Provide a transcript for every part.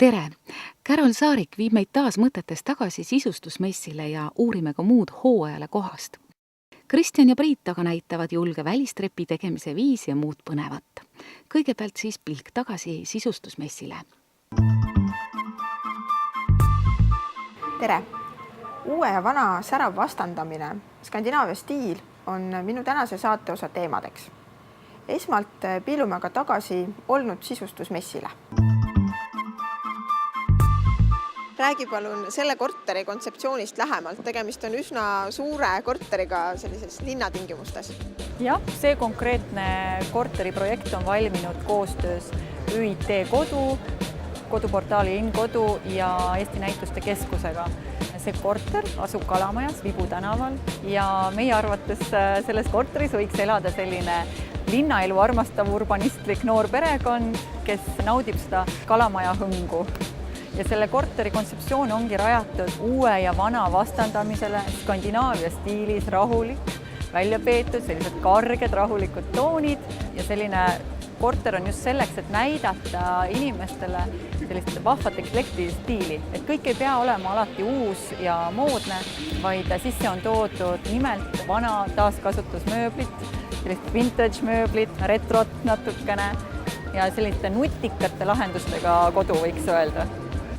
Tere! Carol Saarik viib meid taas mõtetes tagasi sisustusmessile ja uurime ka muud hooajale kohast. Kristjan ja Priit aga näitavad julge välistrepi tegemise viisi ja muud põnevat. Kõigepealt siis pilk tagasi sisustusmessile. Tere! Uue ja vana särav vastandamine, Skandinaavia stiil on minu tänase saate osa teemadeks. Esmalt piilume aga tagasi olnud sisustusmessile. Räägi palun selle korteri kontseptsioonist lähemalt. Tegemist on üsna suure korteriga sellises linnatingimustes. Jah, see konkreetne korteriprojekt on valminud koostöös ÜIT Kodu, koduportaali InKodu ja Eesti Näituste Keskusega. See korter asub Kalamajas Vibu tänaval ja meie arvates selles korteris võiks elada selline linnaelu armastav urbanistlik noor perekond, kes naudib seda Kalamaja hõngu. Ja selle korteri kontseptsioon ongi rajatud uue ja vana vastandamisele Skandinaavia stiilis rahulik, välja peetud, sellised karged, rahulikud toonid ja selline korter on just selleks, et näidata inimestele sellist vahvat eklektilist stiili, et kõik ei pea olema alati uus ja moodne, vaid sisse on toodud nimelt vana taaskasutusmööblit, sellist vintage mööblit, retrot natukene ja selliste nutikate lahendustega kodu võiks öelda.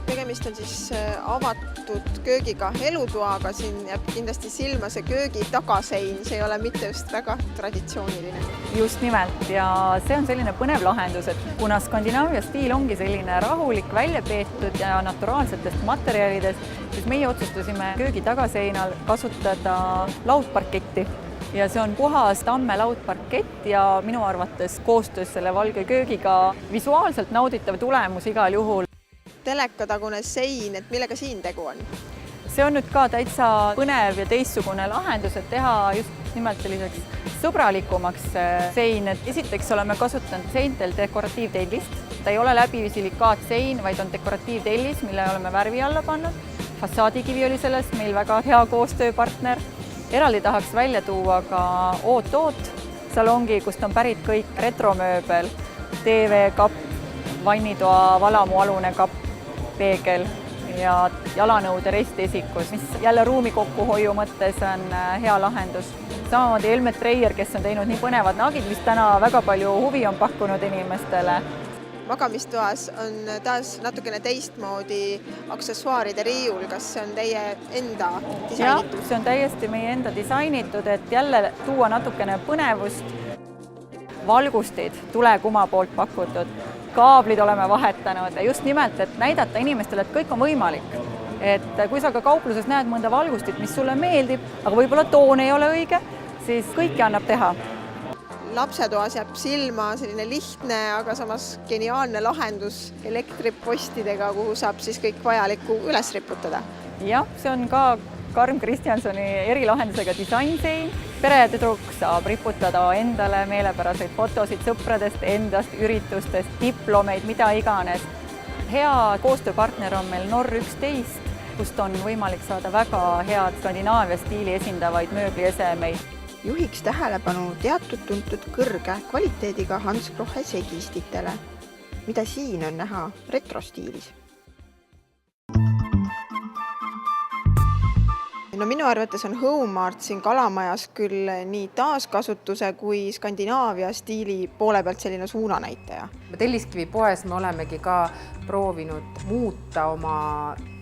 Tegemist on siis avatud köögiga elutoaga, siin jääb kindlasti silma see köögi tagasein, see ei ole mitte just väga traditsiooniline. Just nimelt ja see on selline põnev lahendus, et kuna Skandinaavia stiil ongi selline rahulik, välja peetud ja naturaalsetest materjalidest, siis meie otsustasime köögi tagaseinal kasutada laudparketti. Ja see on puhas tamme laudparkett ja minu arvates koostöös selle valge köögiga visuaalselt nauditav tulemus igal juhul. Telekatagune sein, et millega siin tegu on? See on nüüd ka täitsa põnev ja teistsugune lahendus, et teha just nimelt selliseks sõbralikumaks sein. Et esiteks oleme kasutanud seintel dekoratiivtellist. Ta ei ole läbi silikaatsein, vaid on dekoratiivtellis, mille oleme värvi alla pannud. Fassaadikivi oli sellest meil väga hea koostööpartner. Eraldi tahaks välja tuua ka Oot salongi, kust on pärit kõik retromööbel, TV-kapp, vannitoa valamualune kapp, peegel ja jalanõude restiesikus, mis jälle ruumi kokkuhoiu mõttes on hea lahendus. Samamoodi Elmet Treier, kes on teinud nii põnevad nagid, mis täna väga palju huvi on pakkunud inimestele. Magamistoas on taas natukene teistmoodi aksessuaaride riiul. Kas see on teie enda disainitud? Jah, see on täiesti meie enda disainitud, et jälle tuua natukene põnevust. Valgustid tulekuma poolt pakutud. Kaablid oleme vahetanud ja just nimelt, et näidata inimestele, et kõik on võimalik. Et kui sa ka kaupluses näed mõnda valgustit, mis sulle meeldib, aga võib-olla toon ei ole õige, siis kõike annab teha. Lapsetoas jääb silma selline lihtne, aga samas geniaalne lahendus elektripostidega, kuhu saab siis kõik vajalikku üles riputada. Jah, see on ka Karm Kristjansoni erilahendusega disainsein. Peretüdruk saab riputada endale meelepäraseid fotosid sõpradest, endast, üritustest, diplomeid, mida iganes. Hea koostööpartner on meil Norr 11, kust on võimalik saada väga head Skandinaavia stiili esindavaid mööbliesemeid. Juhiks tähelepanu teatud tuntud kõrge kvaliteediga Hans Krohe segistitele, mida siin on näha retrostiilis. No minu arvates on Homart siin Kalamajas küll nii taaskasutuse kui Skandinaavia stiili poole pealt selline suunanäitaja. Telliskivi poes me olemegi ka proovinud muuta oma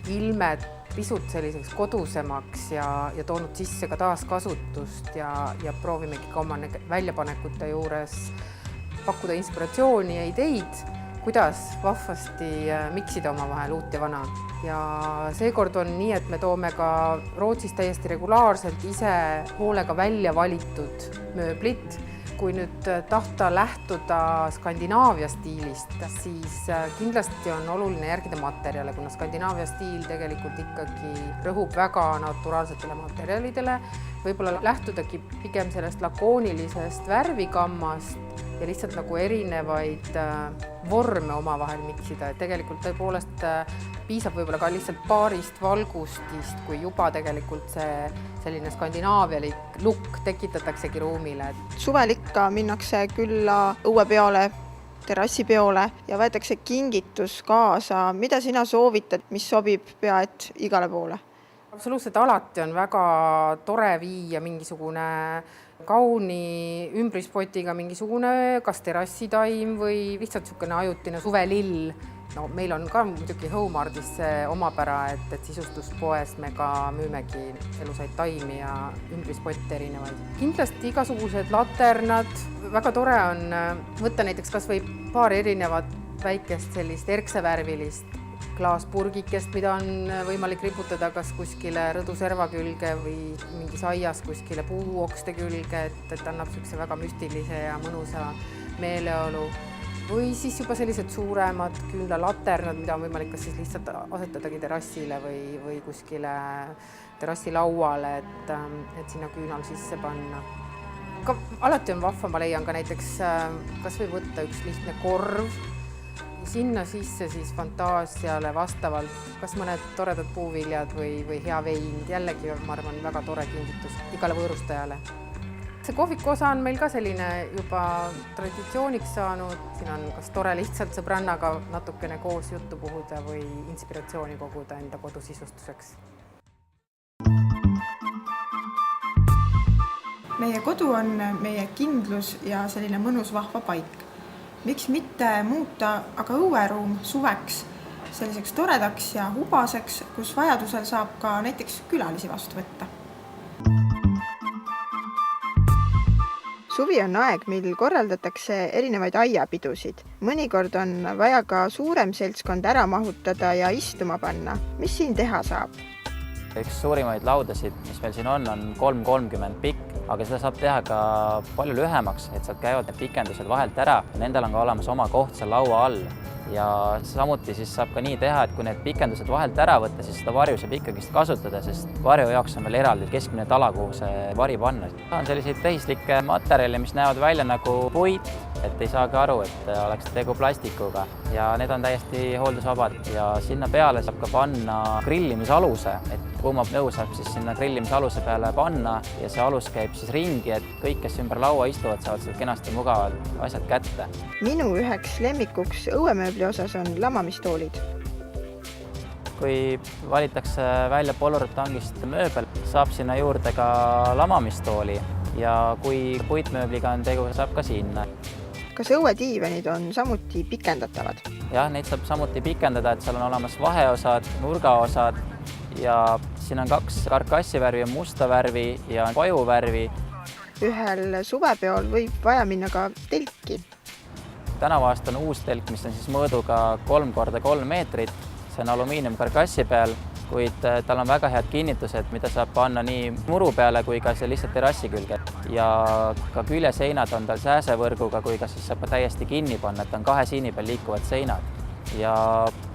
ilmed pisut selliseks kodusemaks ja toonud sisse ka taaskasutust ja proovimegi ka oma väljapanekute juures pakkuda inspiratsiooni ja ideid, kuidas vahvasti miksida oma vahel uut ja vana. Ja seekord on nii, et me toome ka Rootsis täiesti regulaarselt ise hoolega välja valitud mööblit. Kui nüüd tahta lähtuda Skandinaavia stiilist, siis kindlasti on oluline järgida materjale, kuna Skandinaavia stiil tegelikult ikkagi rõhub väga naturaalsetele materjalidele. Võib-olla lähtudagi pigem sellest lakoonilisest värvikammast ja lihtsalt nagu erinevaid vorme omavahel miksida. Et tegelikult tõepoolest piisab võib-olla ka lihtsalt paarist valgustist, kui juba tegelikult see selline skandinaavialik lukk tekitataksegi ruumile. Suvel ikka minnakse külla õuepeole terrassipeole ja võetakse kingitus kaasa. Mida sina soovitad, mis sobib pea et igale poole? Absoluutselt alati on väga tore viia mingisugune kauni ümbrispotiga mingisugune kas terrassitaim või lihtsalt niisugune ajutine suvelill. No, meil on ka muidugi Hõumardis see omapära, et sisustuspoes me ka müümegi elusaid taimi ja ümbrispotte erinevaid. Kindlasti igasugused laternad. Väga tore on võtta näiteks kas või paar erinevat väikest sellist erksevärvilist klaaspurgikest, mida on võimalik riputada kas kuskile rõduserva külge või mingis aias kuskile puuokste külge, et annab niisuguse väga müstilise ja mõnusa meeleolu. Või siis juba sellised suuremad küünlalaternad, mida on võimalik kas siis lihtsalt asetadagi terrassile või kuskile terrassilauale, et sinna küünal sisse panna. Alati on vahva, ma leian ka näiteks kas või võtta üks lihtne korv, sinna sisse siis fantaasiale vastavalt kas mõned toredad puuviljad või hea vein. Jällegi, ma arvan, väga tore kingitus igale võõrustajale. See kohviku osa on meil ka selline juba traditsiooniks saanud. Siin on kas tore lihtsalt sõbrannaga natukene koos juttu puhuda või inspiratsiooni koguda enda kodusisustuseks. Meie kodu on meie kindlus ja selline mõnus vahva paik. Miks mitte muuta aga õueruum suveks selliseks toredaks ja hubaseks, kus vajadusel saab ka näiteks külalisi vastu võtta. Suvi on aeg, mil korraldatakse erinevaid aiapidusid. Mõnikord on vaja ka suurem seltskond ära mahutada ja istuma panna. Mis siin teha saab? Üks suurimaid laudasid, mis meil siin on 3,30 pikk, aga seda saab teha ka palju lühemaks, et sealt käivad need pikendused vahelt ära. Nendel on ka olemas oma koht seal laua all. Ja samuti siis saab ka nii teha, et kui need pikendused vahelt ära võtta, siis seda varju saab ikkagist kasutada, sest varju jaoks on veel eraldi keskmine tala, kuhu see vari panna. On selliseid tehislikke materjale, mis näevad välja nagu puit, et ei saagi aru, et oleks tegu plastikuga. Ja need on täiesti hooldusvabad ja sinna peale saab ka panna grillimisaluse, et kuumab nõu saab siis sinna grillimisaluse peale panna ja see alus käib siis ringi, et kõik, kes ümber laua istuvad, saavad seda kenasti mugavalt asjad kätte. Minu üheks lemmikuks õuemööbli osas on lamamistoolid. Kui valitakse välja polurtangist mööbel, saab sinna juurde ka lamamistooli ja kui puitmööbliga on tegu, saab ka sinna. Kas õuediivanid on samuti pikendatavad? Jah, neid saab samuti pikendada, et seal on olemas vaheosad, nurgaosad ja siin on 2 karkassivärvi ja musta värvi ja pajuvärvi. Ühel suvepeol võib vaja minna ka telki. Tänavu aasta on uus telk, mis on siis mõõduga 3x3 meetrit. See on alumiiniumkarkassi peal, kuid tal on väga head kinnitused, mida saab panna nii muru peale kui ka see lihtsalt terrassi külge. Ja ka küljeseinad on tal sääsevõrguga, kui ka siis saab täiesti kinni panna, et on 2 siini peal liikuvad seinad. Ja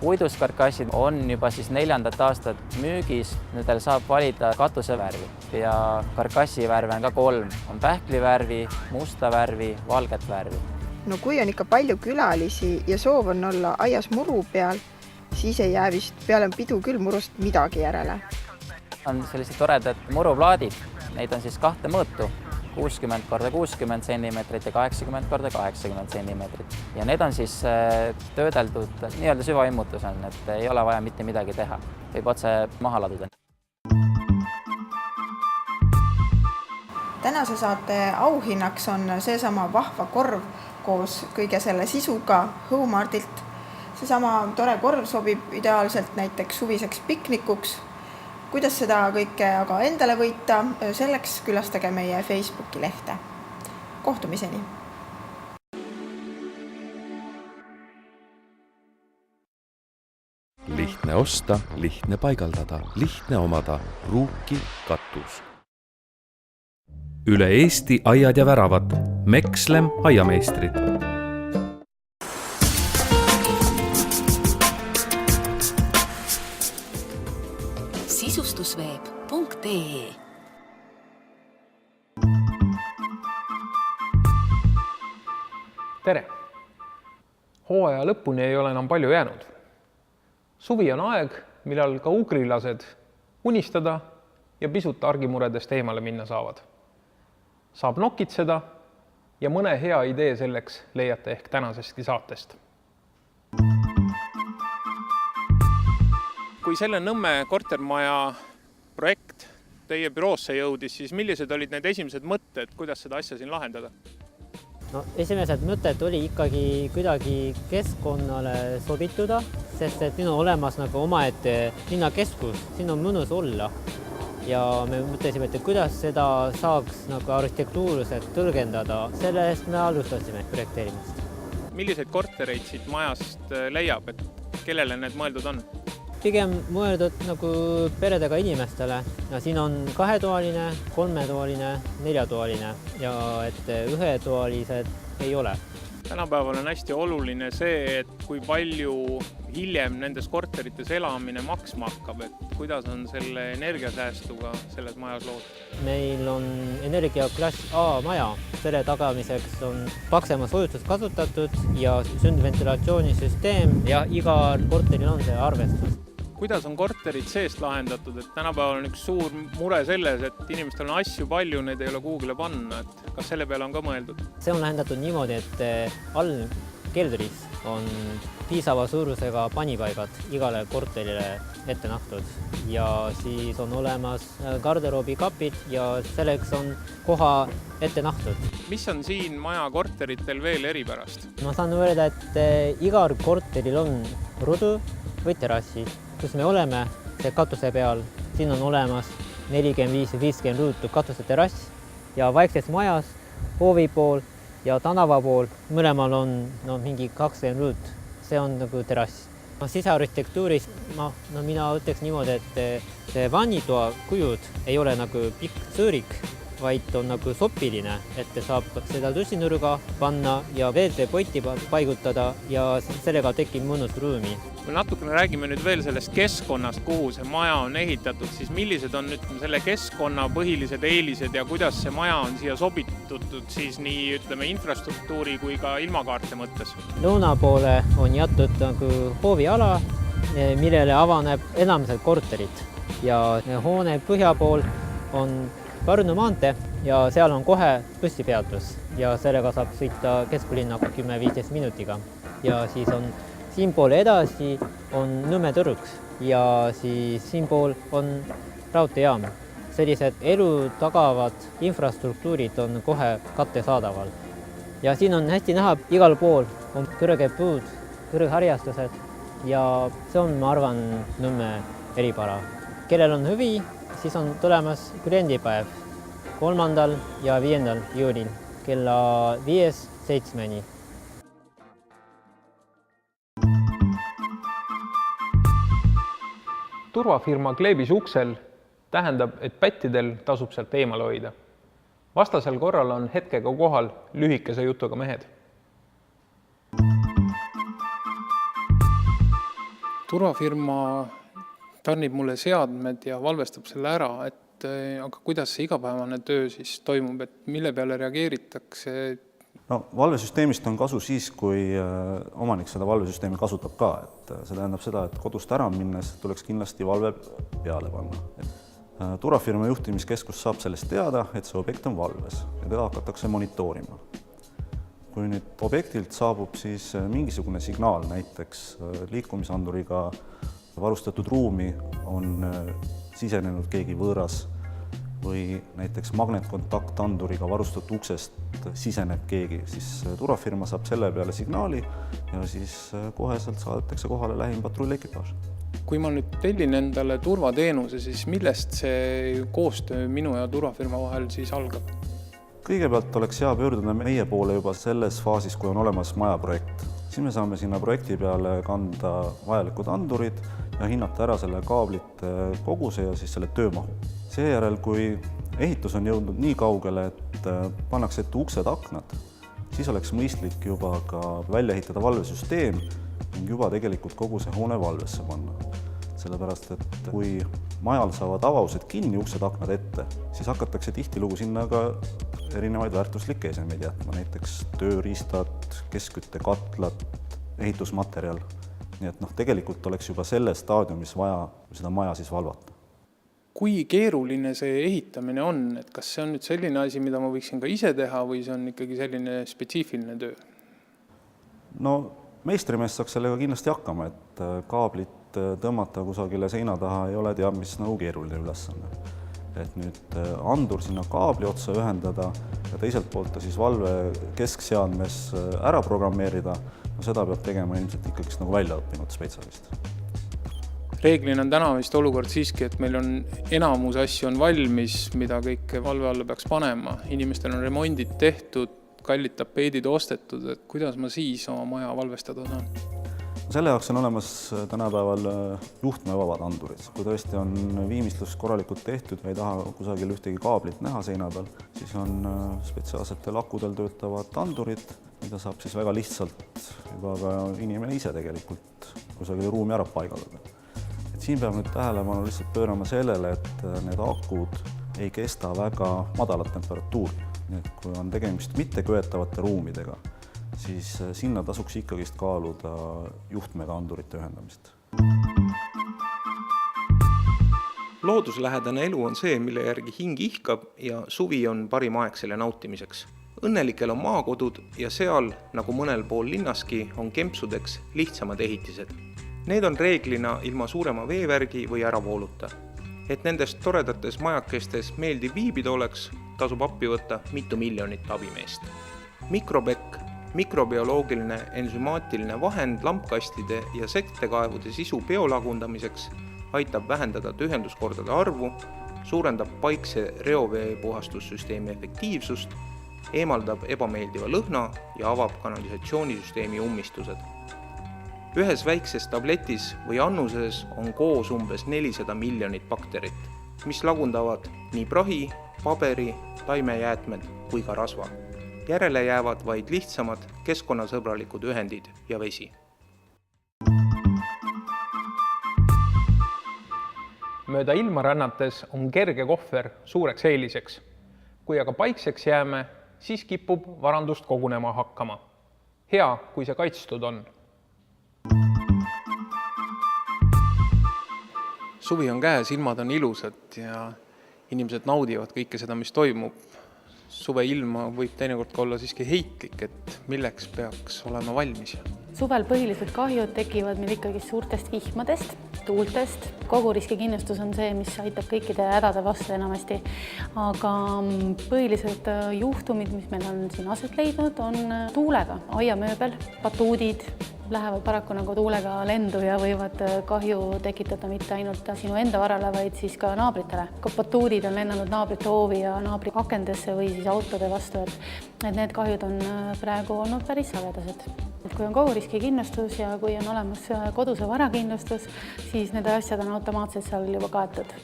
puiduskarkassid on juba siis 4. aastat müügis, nendel saab valida katusevärvi ja karkassi värve on ka 3. On pähklivärvi, musta värvi, valget värvi. No kui on ikka palju külalisi ja soov on olla aias muru peal, siis ei jää vist peale pidu küll murust midagi järele. On sellised toredad muruplaadid, neid on siis 2 mõõtu, 60x60 cm ja 80x80 cm. Ja need on siis töödeldud nii-öelda süvaimmutus on, et ei ole vaja mitte midagi teha. Võib otse maha laduda. Tänase saate auhinnaks on seesama vahva korv koos kõige selle sisuga Hõumardilt. Seesama tore korv sobib ideaalselt näiteks suviseks piknikuks. Kuidas seda kõike aga endale võita, selleks külastage meie Facebooki lehte. Kohtumiseni! Lihtne osta, lihtne paigaldada, lihtne omada, Ruuki katus. Üle Eesti aiad ja väravad, Mekslem aiameistrid. sisustusveeb.ee Tere! Hooaja lõpuni ei ole enam palju jäänud. Suvi on aeg, millal ka ugrilased unistada ja pisut argimuredest eemale minna saavad. Saab nokitseda ja mõne hea idee selleks leiate ehk tänasestki saatest. Kui selle Nõmme kortermaja projekt teie büroosse jõudis, siis millised olid need esimesed mõtted, kuidas seda asja siin lahendada? No, esimesed mõtted oli ikkagi kuidagi keskkonnale sobituda, sest et siin on olemas nagu omaette linnakeskus, siin on mõnus olla. Ja me mõtlesime, et kuidas seda saaks nagu arhitektuuriliselt tõlgendada. Selle eest me alustasime projekteerimist. Milliseid kortereid siit majast leiab, et kellele need mõeldud on? Pigem mõeldud nagu peredega inimestele. Ja siin on 2-toaline, 3-toaline, 4-toaline ja et ühetoalised ei ole. Tänapäeval on hästi oluline see, et kui palju hiljem nendes korterites elamine maksma hakkab, et kuidas on selle energiasäästuga selles majas lood? Meil on energiaklass A maja, selle tagamiseks on paksema soojutust kasutatud ja sundventilatsioonisüsteem ja igal korteril on see arvestus. Kuidas on korterid seest lahendatud, et tänapäeval on üks suur mure selles, et inimestel on asju palju, need ei ole kuhugile panna, et kas selle peale on ka mõeldud? See on lahendatud niimoodi, et all keldris on piisava suurusega panipaigad igale korterile ette nähtud ja siis on olemas garderoobikapid ja selleks on koha ette nähtud. Mis on siin maja korteritel veel eripärast? Ma saan öelda, et igal korteril on rudu või terrassi, kus me oleme see katuse peal. Siin on olemas 45-50 ruutu katuse terrass ja vaikses majas hoovi pool ja tänava pool mõlemal on mingi 20 ruut. See on nagu terrass. Sisearhitektuuris mina ütleks niimoodi, et see vannitoa kujud ei ole nagu pikk sõõrik, vaid on nagu sopiline, et saab seda dušinurga panna ja WC-potti paigutada ja sellega tekib mõnus ruumi. Me natukene räägime nüüd veel sellest keskkonnast, kuhu see maja on ehitatud, siis millised on nüüd selle keskkonna põhilised eelised ja kuidas see maja on siia sobitutud siis nii infrastruktuuri kui ka ilmakaarte mõttes? Lõuna poole on jätud nagu hooviala, millele avaneb enamised korterid ja hoone põhja pool on Pärnu maantee ja seal on kohe bussipeatus ja sellega saab sõita kesklinna 10-15 minutiga ja siis on siinpool edasi on Nõmme tõrg ja siis siinpool on raudteejaam. Sellised elu tagavad infrastruktuurid on kohe kättesaadaval. Ja siin on hästi näha igal pool on kõrged puud, kõrgharjastused ja see on, ma arvan, Nõmme eripära. Kellel on huvi, siis on tulemas kliendipäev 3. ja 5. juulil kella 5-7. Turvafirma kleebis uksel tähendab, et pättidel tasub sealt eemal hoida. Vastasel korral on hetkega kohal lühikese jutuga mehed. Turvafirma tarnib mulle seadmed ja valvestab selle ära, aga kuidas see igapäevane töö siis toimub, et mille peale reageeritakse? No, valvesüsteemist on kasu siis, kui omanik seda valvesüsteemi kasutab ka. Et see tähendab seda, et kodust ära minnes tuleks kindlasti valve peale panna. Turvafirma juhtimiskeskus saab sellest teada, et see objekt on valves ja teda hakatakse monitoorima. Kui nüüd objektilt saabub siis mingisugune signaal, näiteks liikumisanduriga varustatud ruumi on sisenenud keegi võõras või näiteks magnetkontaktanduriga varustatud uksest siseneb keegi, siis turvafirma saab selle peale signaali ja siis koheselt saadetakse kohale lähim patrulliekipaaž. Kui ma nüüd tellin endale turvateenuse, siis millest see koostöö minu ja turvafirma vahel siis algab? Kõigepealt oleks hea pöörduda meie poole juba selles faasis, kui on olemas majaprojekt. Siis me saame sinna projekti peale kanda vajalikud andurid ja hinnata ära selle kaablite koguse ja siis selle töömahu. Seejärel, kui ehitus on jõudnud nii kaugele, et pannakse ette uksed-aknad, siis oleks mõistlik juba ka välja ehitada valvesüsteem ning juba tegelikult kogu see hoone valvesse panna. Sellepärast, et kui majal saavad avaused kinni uksed-aknad ette, siis hakatakse tihtilugu sinna ka erinevaid väärtuslikke esemeid jätma, näiteks tööriistad, keskküttekatlad, ehitusmaterjal. Nii et tegelikult oleks juba selles staadiumis vaja seda maja siis valvata. Kui keeruline see ehitamine on, et kas see on nüüd selline asi, mida ma võiksin ka ise teha või see on ikkagi selline spetsiifiline töö? No meistrimees saaks sellega kindlasti hakkama, et kaablit tõmmata kusagile seina taha ei ole teab, mis nagu keeruline ülesanne. Et nüüd andur sinna kaabli otsa ühendada ja teiselt poolt ta siis valve keskseadmes ära programmeerida, no seda peab tegema ilmselt ikkagi nagu välja õppinud spetsialist. Reeglina on täna vist olukord siiski, et meil on enamus asju on valmis, mida kõik valve alla peaks panema. Inimestel on remondid tehtud, kallid tapeedid ostetud, et kuidas ma siis oma maja valvestada saan? Selle jaoks on olemas tänapäeval juhtmevabad andurid. Kui tõesti on viimistlus korralikult tehtud või ei taha kusagil ühtegi kaablit näha seina peal, siis on spetsiaalsetel akudel töötavad andurid, mida saab siis väga lihtsalt juba ka inimene ise tegelikult kusagil ruumi ära paigaldada. Siin peab nüüd tähelepanu lihtsalt pöörama sellele, et need akud ei kesta väga madalat temperatuuri. Nii et kui on tegemist mitte köetavate ruumidega, siis sinna tasuks ikkagist kaaluda juhtmega andurite ühendamist. Looduslähedane elu on see, mille järgi hing ihkab ja suvi on parim aeg selle nautimiseks. Õnnelikel on maakodud ja seal, nagu mõnel pool linnaski, on kempsudeks lihtsamad ehitised. Need on reeglina ilma suurema veevärgi või äravooluta. Et nendest toredates majakestes meeldiv viibida oleks, tasub appi võtta mitu miljonit abimeest. Mikrobekk, mikrobioloogiline ensümaatiline vahend lampkastide ja sektekaevude sisu biolagundamiseks, aitab vähendada tühjenduskordade arvu, suurendab paikse reoveepuhastussüsteemi efektiivsust, eemaldab ebameeldiva lõhna ja avab kanalisatsioonisüsteemi ummistused. Ühes väikses tabletis või annuses on koos umbes 400 miljonit bakterit, mis lagundavad nii prahi, paberi, taimejäätmed kui ka rasva. Järele jäävad vaid lihtsamad keskkonnasõbralikud ühendid ja vesi. Mööda ilma rännates on kerge kohver suureks eeliseks. Kui aga paikseks jääme, siis kipub varandust kogunema hakkama. Hea, kui see kaitstud on. Suvi on käes, ilmad on ilusad ja inimesed naudivad kõike seda, mis toimub. Suve ilma võib teinekord olla siiski heitlik, et milleks peaks olema valmis. Suvel põhilised kahjud tekivad meil ikkagi suurtest vihmadest, tuultest. Koguriskikindlustus on see, mis aitab kõikide hädade vastu enamasti. Aga põhilised juhtumid, mis meil on siin aset leidnud, on tuulega. Aiamööbel, batuudid lähevad paraku nagu tuulega lendu ja võivad kahju tekitada mitte ainult sinu enda varale, vaid siis ka naabritele. Batuudid on lennanud naabrite hoovi ja naabri akendesse või siis autode vastu, et need kahjud on praegu olnud päris sagedased. Kui on koguriskikindlustus ja kui on olemas koduse varakindlustus, siis need asjad on automaatselt seal juba kaetud.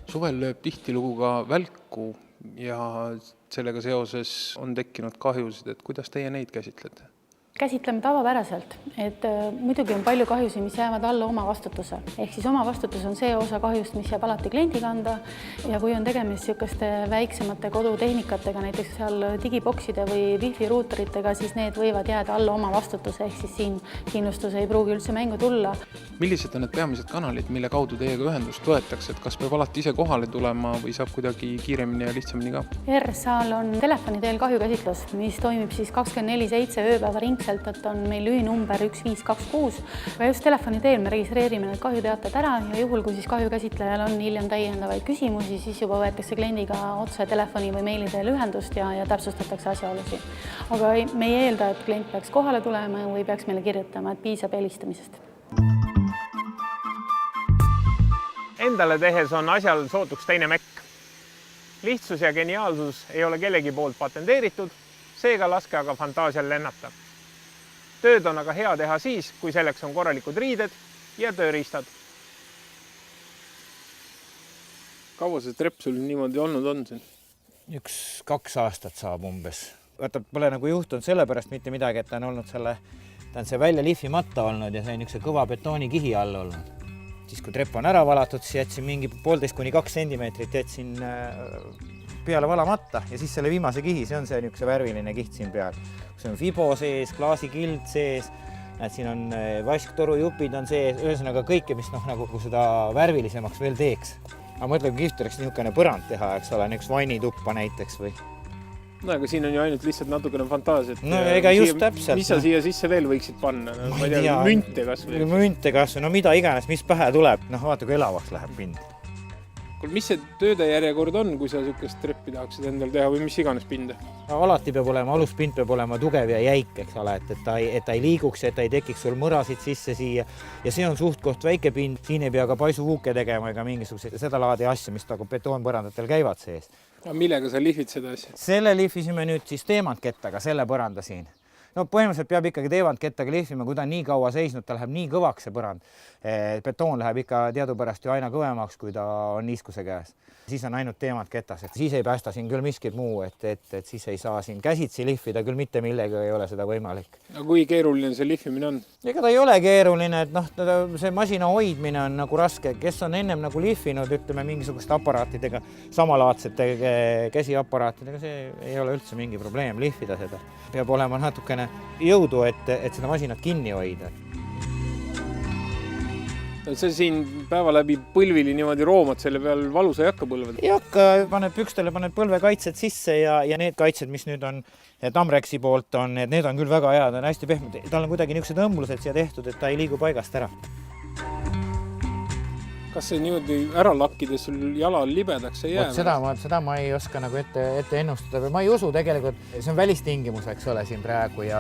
Suvel lööb tihtilugu ka välku ja sellega seoses on tekkinud kahjusid, et kuidas teie neid käsitlete? Käsitleme tavapäraselt, et muidugi on palju kahjusi, mis jäävad alla oma vastutuse. Ehk siis oma vastutus on see osa kahjust, mis jääb alati kliendi kanda ja kui on tegemist niisuguste väiksemate kodutehnikatega, näiteks seal digibokside või wifi ruuteritega, siis need võivad jääda alla oma vastutuse, ehk siis siin kindlustus ei pruugi üldse mängu tulla. Millised on need peamised kanalid, mille kaudu teiega ühendust võetakse, et kas peab alati ise kohale tulema või saab kuidagi kiiremini ja lihtsamini ka? RSA-l on telefoni teel kahjukäsitlus, mis toimib siis 24/7 ööpäeva ringselt, et on meil lühinumber 1526. Aga just telefoni teel me registreerime need kahjuteated ära ja juhul, kui siis kahjukäsitlejal on hiljem täiendavaid küsimusi, siis juba võetakse kliendiga otse telefoni või meili teel ühendust ja täpsustatakse asjaolusi. Aga me ei eelda, et klient peaks kohale tulema või peaks meile kirjutama, et piisab helistamisest. Endale tehes on asjal sootuks teine mekk. Lihtsus ja geniaalsus ei ole kellegi poolt patenteeritud, seega laske aga fantaasial lennata. Tööd on aga hea teha siis, kui selleks on korralikud riided ja tööriistad. Kaua see trepp sul niimoodi olnud on siin? 1-2 aastat saab umbes. Vaata, pole nagu juhtunud sellepärast mitte midagi, et ta on olnud see välja lihvimata olnud ja see on üks kõva betoonikihi all olnud. Siis kui trepp on ära valatud, siis jätsin mingi 1,5–2 sentimeetrit jätsin peale valamata ja siis selle viimase kihi, see on see niisuguse värviline kiht siin peal. See on fibo sees, klaasikild sees, siin on vasktorujupid on sees, ühesõnaga kõike, mis nagu seda värvilisemaks veel teeks. aga mõtle, kui kihvt oleks niisugune põrand teha, eks ole, üks vannituppa näiteks või. No aga siin on ju ainult lihtsalt natukene fantaasiat. No ega just täpselt. Mis sa siia sisse veel võiksid panna? No, ma ei tea, münte kas või? Münte kas või, no mida iganes, mis pähe tuleb. Noh, vaata, kui elavaks läheb pind. Mis see tööde järjekord on, kui sa niisugust treppi tahaksid endal teha või mis iganes pinda? Alati peab olema, aluspind peab olema tugev ja jäik, eks ole, et ta ei liiguks, et ta ei tekiks sul mõrasid sisse siia. Ja see on suht koht väike pind, siin ei pea ka paisuvuuke tegema ega mingisugused seda laadi asja, mis nagu betoonpõrandatel käivad sees. Millega sa lihvid seda asja? Selle lihvisime nüüd siis teemantkettaga, selle põranda siin. No põhimõtteliselt peab ikkagi teevantkettaga lihvima, kui ta on nii kaua seisnud, ta läheb nii kõvaks see põrand. Betoon läheb ikka teadupärast ju aina kõvemaks, kui ta on niiskuse käes. Siis on ainult teevantketas, et siis ei päästa siin küll miskit muu, et siis ei saa siin käsitsi lihvida, küll mitte millega ei ole seda võimalik. Ja kui keeruline see lihvimine on? Ega ta ei ole keeruline, et noh, see masina hoidmine on nagu raske, kes on ennem nagu lihvinud, ütleme mingisuguste aparaatidega, samalaadsete käsiaparaatidega, see ei ole üldse mingi probleem lihvida seda. Peab olema natukene jõudu, et seda masinat kinni hoida. See siin päeva läbi põlvili niimoodi roomad, selle peal valusa ei hakka põlveda? Ei hakka, paned pükstele, paned põlvekaitsed sisse ja need kaitsed, mis nüüd on Tamrexi poolt on, need on küll väga head, on hästi pehmed. Tal on kuidagi niisugused õmblused siia tehtud, et ta ei liigu paigast ära. Kas see niimoodi ära lakkides sul jalal libedaks ei jää? Seda ma ei oska nagu ette ennustada. Ma ei usu tegelikult, see on välistingimus, eks ole, siin praegu ja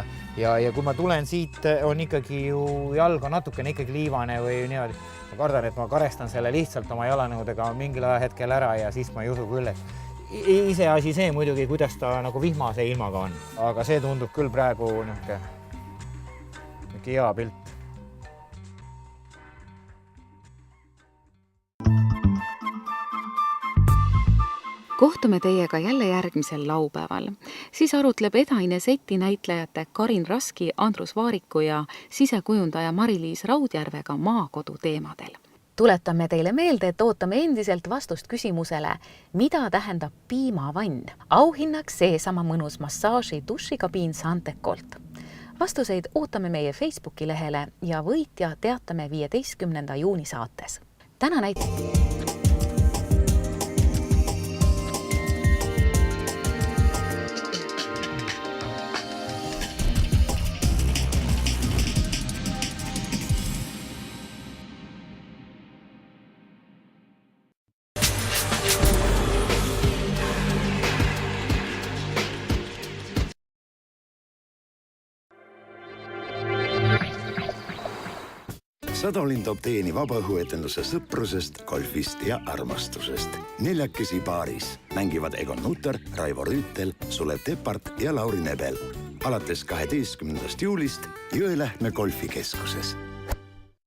kui ma tulen siit, on ikkagi ju jalg on natukene ikkagi liivane või niimoodi. Ma kardan, et ma karestan selle lihtsalt oma jalanõudega mingil hetkel ära ja siis ma ei usu küll, et iseasi see muidugi, kuidas ta nagu vihmase ilmaga on. Aga see tundub küll praegu niisugune hea pilt. Kohtume teiega jälle järgmisel laupäeval. Siis arutleb Edaine Seti näitlejate Karin Raski, Andrus Vaariku ja sisekujundaja Mari-Liis Raudjärvega maakodu teemadel. Tuletame teile meelde, et ootame endiselt vastust küsimusele, mida tähendab piimavann. Auhinnaks seesama mõnus massaaži dušikabiin Santecolt. Vastuseid ootame meie Facebooki lehele ja võitja teatame 15. juuni saates. Täna Sadolin toob teieni vabaõhuetenduse sõprusest, golfist ja armastusest. 4 paaris mängivad Egon Nutter, Raivo Rüütel, Sulev Tepart ja Lauri Nebel. Alates 12. juulist Jõelähtme golfikeskuses.